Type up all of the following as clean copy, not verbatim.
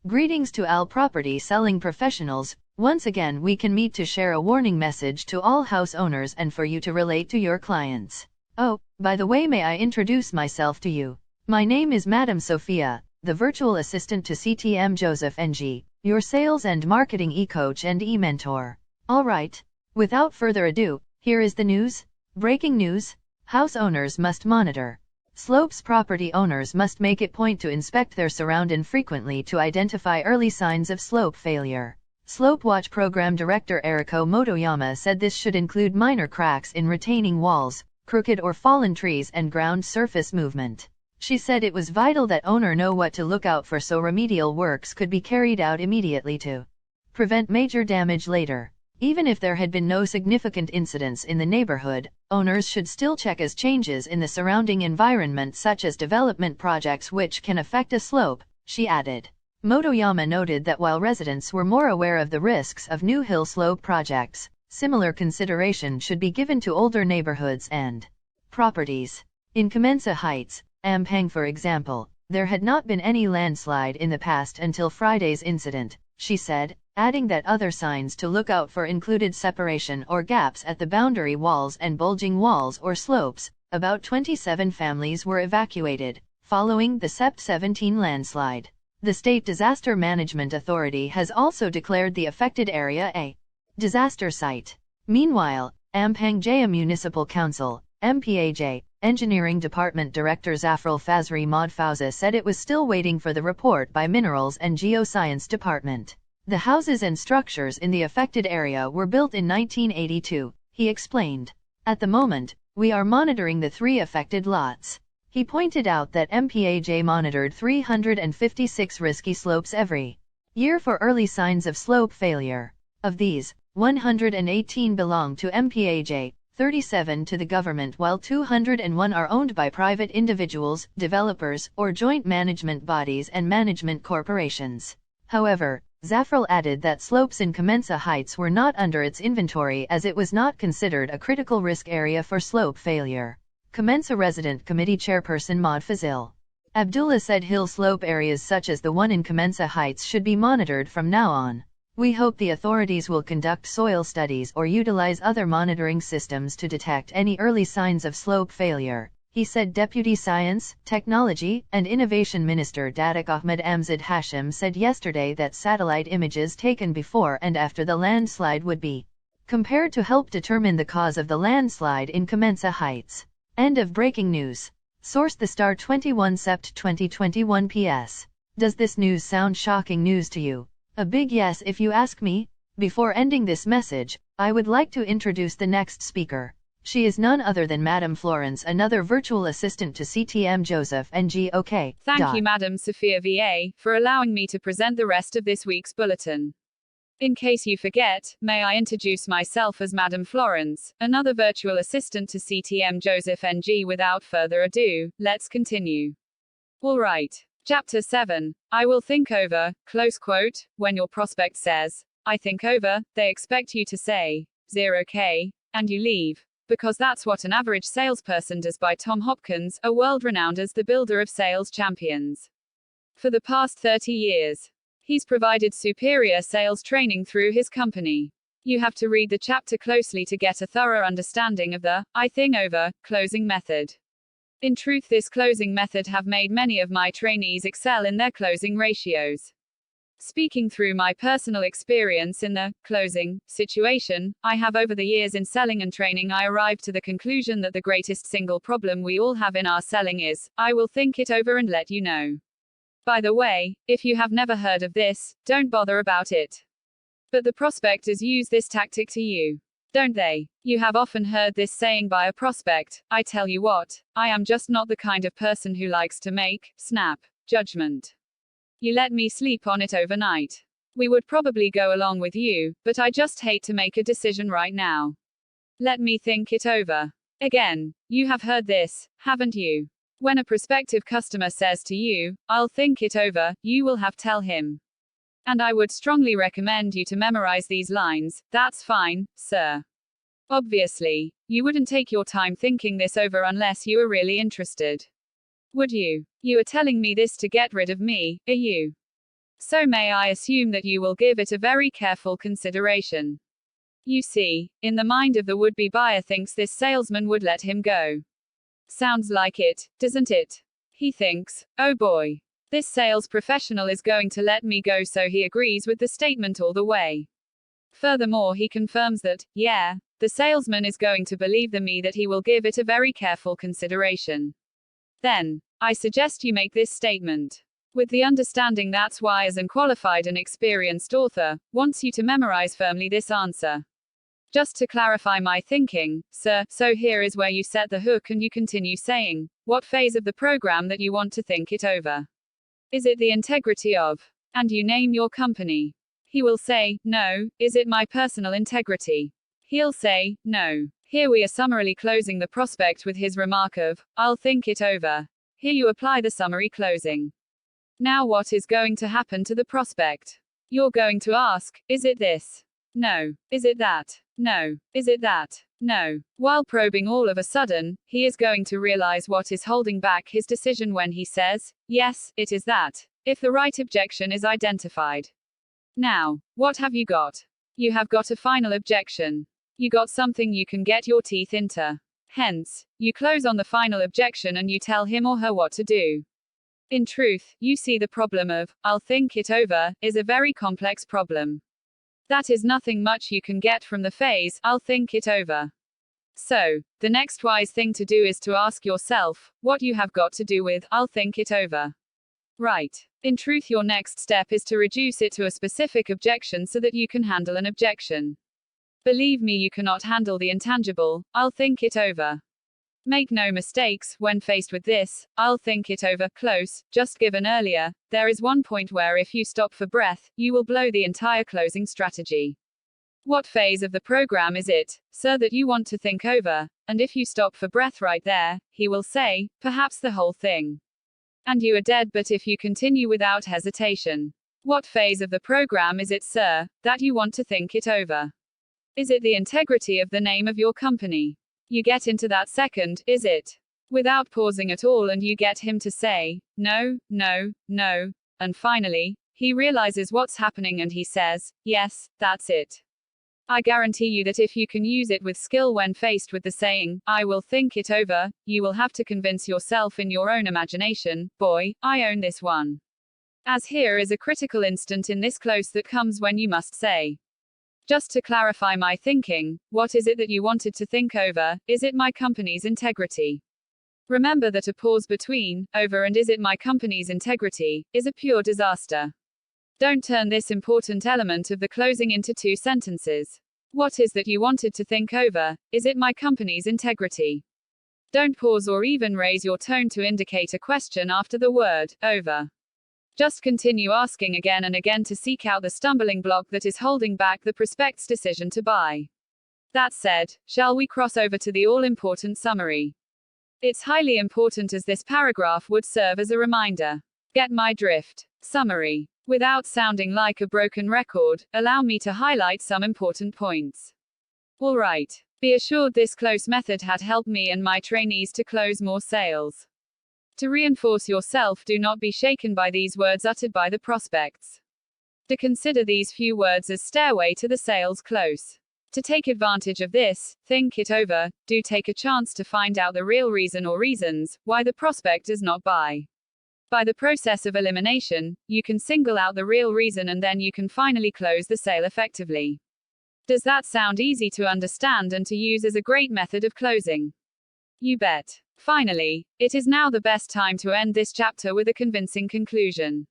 Greetings to all property selling professionals. Once again we can meet to share a warning message to all house owners and for you to relate to your clients. Oh, by the way, may I introduce myself to you? My name is Madam Sophia, the virtual assistant to CTM Joseph NG, your sales and marketing e-coach and e-mentor. Alright, without further ado, here is the news. Breaking news. House owners must monitor slopes. Property owners must make it point to inspect their surrounding frequently to identify early signs of slope failure. Slope Watch Program Director Eriko Motoyama said this should include minor cracks in retaining walls, crooked or fallen trees and ground surface movement. She said it was vital that owner know what to look out for so remedial works could be carried out immediately to prevent major damage later. Even if there had been no significant incidents in the neighborhood, owners should still check as changes in the surrounding environment such as development projects which can affect a slope, she added. Motoyama noted that while residents were more aware of the risks of new hill slope projects, similar consideration should be given to older neighborhoods and properties. In Comensa Heights, Ampang for example, there had not been any landslide in the past until Friday's incident, she said, adding that other signs to look out for included separation or gaps at the boundary walls and bulging walls or slopes. About 27 families were evacuated, following the Sept 17 landslide. The State Disaster Management Authority has also declared the affected area a disaster site. Meanwhile, Ampang Jaya Municipal Council, MPAJ, Engineering Department Director Zafrul Fazri Modfauza said it was still waiting for the report by Minerals and Geoscience Department. The houses and structures in the affected area were built in 1982, he explained. At the moment, we are monitoring the 3 affected lots. He pointed out that MPAJ monitored 356 risky slopes every year for early signs of slope failure. Of these, 118 belong to MPAJ, 37 to the government, while 201 are owned by private individuals, developers, or joint management bodies and management corporations. However, Zafrul added that slopes in Comensa Heights were not under its inventory as it was not considered a critical risk area for slope failure. Comensa Resident Committee Chairperson Maud Fazil Abdullah said hill slope areas such as the one in Comensa Heights should be monitored from now on. We hope the authorities will conduct soil studies or utilize other monitoring systems to detect any early signs of slope failure, he said. Deputy Science, Technology, and Innovation Minister Datuk Ahmad Amzad Hashim said yesterday that satellite images taken before and after the landslide would be compared to help determine the cause of the landslide in Comensa Heights. End of breaking news. Source: The Star, 21 Sept 2021 PS. Does this news sound shocking news to you? A big yes if you ask me. Before ending this message, I would like to introduce the next speaker. She is none other than Madam Florence, another virtual assistant to CTM Joseph NG. OK. Thank you, Madam Sophia VA, for allowing me to present the rest of this week's bulletin. In case you forget, may I introduce myself as Madam Florence, another virtual assistant to CTM Joseph NG. Without further ado, let's continue. Alright. Chapter 7. I will think over, close quote. When your prospect says, I think over, they expect you to say, 0K, and you leave. Because that's what an average salesperson does. By Tom Hopkins, a world-renowned as the builder of sales champions. For the past 30 years, he's provided superior sales training through his company. You have to read the chapter closely to get a thorough understanding of the I think over closing method. In truth, this closing method have made many of my trainees excel in their closing ratios. Speaking through my personal experience in the closing situation I have over the years in selling and training, I arrived to the conclusion that the greatest single problem we all have in our selling is, I will think it over and let you know. By the way, if you have never heard of this, don't bother about it. But the prospectors use this tactic to you, don't they? You have often heard this saying by a prospect, I tell you what, I am just not the kind of person who likes to make, snap, judgment. You let me sleep on it overnight. We would probably go along with you, but I just hate to make a decision right now. Let me think it over. Again, you have heard this, haven't you? When a prospective customer says to you, I'll think it over, you will have tell him. And I would strongly recommend you to memorize these lines. That's fine, sir. Obviously, you wouldn't take your time thinking this over unless you were really interested. Would you? You are telling me this to get rid of me, are you? So may I assume that you will give it a very careful consideration. You see, in the mind of the would-be buyer thinks this salesman would let him go. Sounds like it, doesn't it? He thinks, oh boy, this sales professional is going to let me go, so he agrees with the statement all the way. Furthermore, he confirms that, yeah, the salesman is going to believe me that he will give it a very careful consideration. Then, I suggest you make this statement with the understanding that's wise and qualified and experienced author wants you to memorize firmly this answer. Just to clarify my thinking, sir, so here is where you set the hook and you continue saying what phase of the program that you want to think it over. Is it the integrity of, and you name your company. He will say, no. Is it my personal integrity? He'll say, no. Here we are summarily closing the prospect with his remark of, I'll think it over. Here you apply the summary closing. Now what is going to happen to the prospect? You're going to ask, is it this? No. Is it that? No. Is it that? No. While probing, all of a sudden, he is going to realize what is holding back his decision when he says, yes, it is that, if the right objection is identified. Now, what have you got? You have got a final objection. You got something you can get your teeth into. Hence, you close on the final objection and you tell him or her what to do. In truth, you see the problem of, I'll think it over, is a very complex problem. That is nothing much you can get from the phrase, I'll think it over. So, the next wise thing to do is to ask yourself, what you have got to do with, I'll think it over. Right. In truth, your next step is to reduce it to a specific objection so that you can handle an objection. Believe me, you cannot handle the intangible, I'll think it over. Make no mistakes, when faced with this, I'll think it over, close, just given earlier, there is one point where if you stop for breath, you will blow the entire closing strategy. What phase of the program is it, sir, that you want to think over? And if you stop for breath right there, he will say, perhaps the whole thing. And you are dead. But if you continue without hesitation, what phase of the program is it, sir, that you want to think it over? Is it the integrity of the name of your company? You get into that second, is it? Without pausing at all, and you get him to say, no, no, no. And finally, he realizes what's happening and he says, yes, that's it. I guarantee you that if you can use it with skill when faced with the saying, I will think it over, you will have to convince yourself in your own imagination, boy, I own this one. As here is a critical instant in this close that comes when you must say, just to clarify my thinking, what is it that you wanted to think over? Is it my company's integrity? Remember that a pause between, over and is it my company's integrity, is a pure disaster. Don't turn this important element of the closing into two sentences. What is that you wanted to think over? Is it my company's integrity? Don't pause or even raise your tone to indicate a question after the word, over. Just continue asking again and again to seek out the stumbling block that is holding back the prospect's decision to buy. That said, shall we cross over to the all-important summary? It's highly important, as this paragraph would serve as a reminder. Get my drift? Summary. Without sounding like a broken record, allow me to highlight some important points. All right. Be assured this close method had helped me and my trainees to close more sales. To reinforce yourself, do not be shaken by these words uttered by the prospects. To consider these few words as stairway to the sales close. To take advantage of this, think it over, do take a chance to find out the real reason or reasons why the prospect does not buy. By the process of elimination, you can single out the real reason and then you can finally close the sale effectively. Does that sound easy to understand and to use as a great method of closing? You bet. Finally, it is now the best time to end this chapter with a convincing conclusion.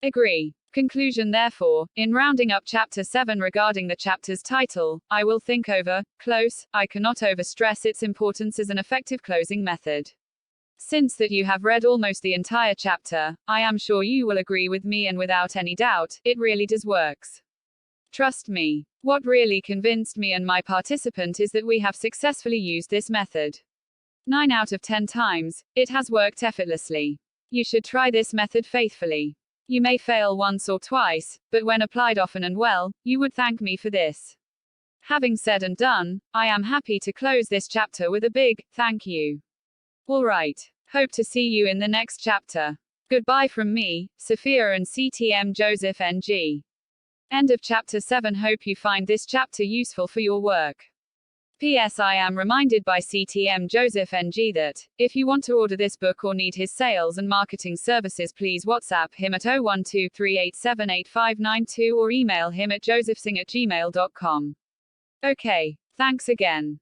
Agree. Conclusion. Therefore, in rounding up chapter 7 regarding the chapter's title, I will think over, close, I cannot overstress its importance as an effective closing method. Since that you have read almost the entire chapter, I am sure you will agree with me, and without any doubt, it really does works. Trust me. What really convinced me and my participant is that we have successfully used this method. 9 out of 10 times, it has worked effortlessly. You should try this method faithfully. You may fail once or twice, but when applied often and well, you would thank me for this. Having said and done, I am happy to close this chapter with a big thank you. All right. Hope to see you in the next chapter. Goodbye from me, Sophia and CTM Joseph NG. End of chapter 7. Hope you find this chapter useful for your work. P.S. I am reminded by CTM Joseph NG that, if you want to order this book or need his sales and marketing services, please WhatsApp him at 01238788592 or email him at josephsing@gmail.com. Okay, thanks again.